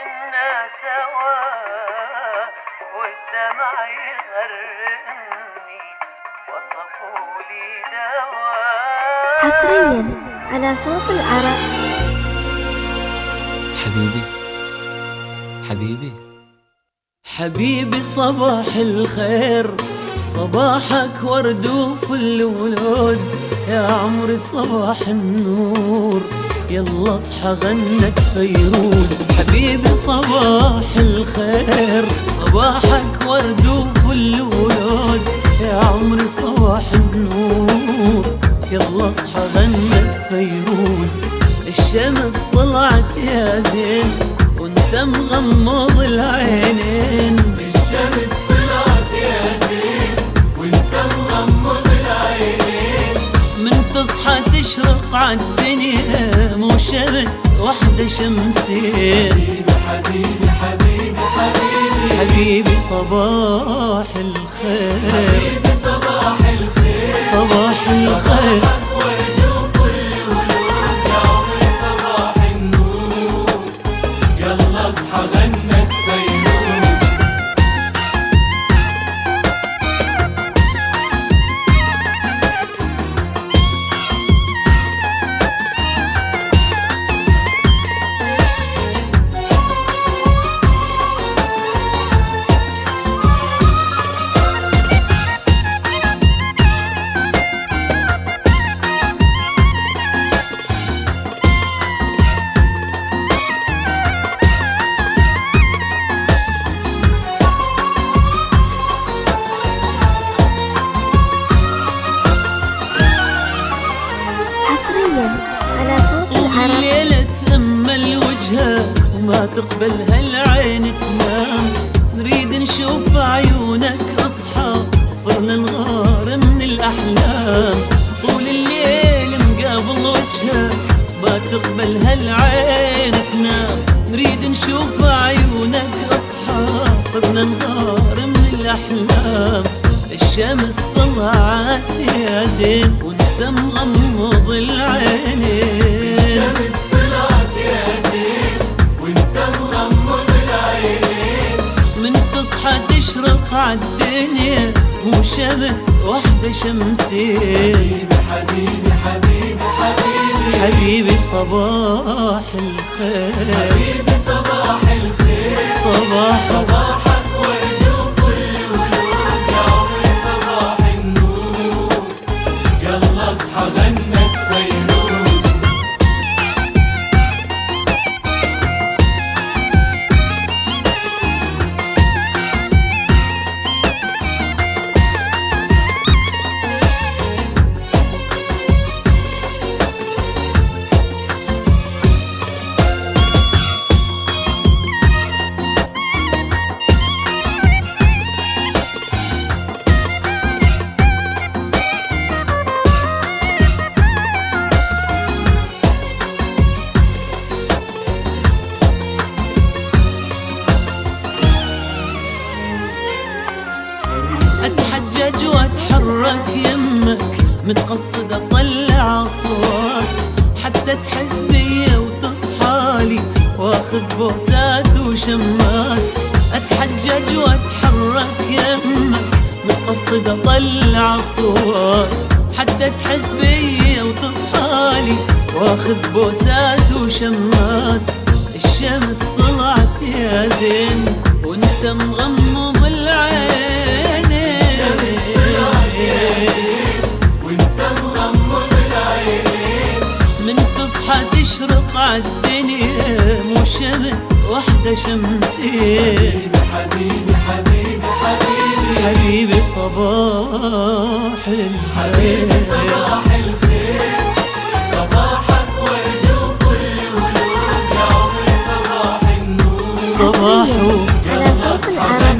كنا سوا والدمع يغرقني وصفوا لي دواء. حصريا على صوت العرب. حبيبي حبيبي حبيبي صباح الخير، صباحك ورد وفل ولوز، يا عمري صباح النور، يلا اصحى غنت فيروز. حبيبي صباح الخير، صباحك ورد وفل ولوز، يا عمري صباح النور، يلا اصحى غنت فيروز. الشمس طلعت يا زين وانت مغمض العينين، الشمس طلعت يا زين وانت مغمض العينين. من تصحى تشرق عالدنيا مو شمس وحدة شمسين. حبيبي حبيبي حبيبي حبيبي صباح الخير، حبيبي صباح الخير، صباح الخير. صباحك ورد وفل ولوز، يا عمري صباح النور، يلا اصحى غنت فيروز. على صوت العرب. الليلة تأمل وجهك وما تقبل هالعين تنام، نريد نشوف عيونك اصحى، صرنا نغار من الأحلام. طول الليل مقابل وجهك ما تقبل هالعين تنام، نريد نشوف عيونك اصحى، صرنا نغار من الأحلام. الشمس طلعت يا زين وانت مغمض العينين، الشمس طلعت يا زين وانت مغمض العينين. من تصحى تشرق عالدنيا مو شمس وحدة شمسين. حبيبي حبيبي حبيبي حبيبي صباح الخير، حبيبي صباح الخير، صباحك ورد وفل ولوز، يا عمري صباح النور، يلا اصحى غنت فيروز. اتحجج واتحرك يمك، متقصد اطلع اصوات، حتى تحس بيا وتصحالي واخذ بوسات وشمات. اتحجج واتحرك يمك، متقصد اطلع اصوات، حتى تحس بيا وتصحالي واخذ بوسات وشمات. الشمس طلعت يا زين وانت مغمض العين، الشمس طلعت يا زين وانت مغمض العينين. من تصحى تشرق عالدنيا مو شمس وحدة شمسين. حبيبي حبيبي حبيبي حبيبي صباح الخير، حبيبي صباح الخير، صباحك ورد وفل ولوز، يا عمري صباح النور، صباحه على صوت العرب.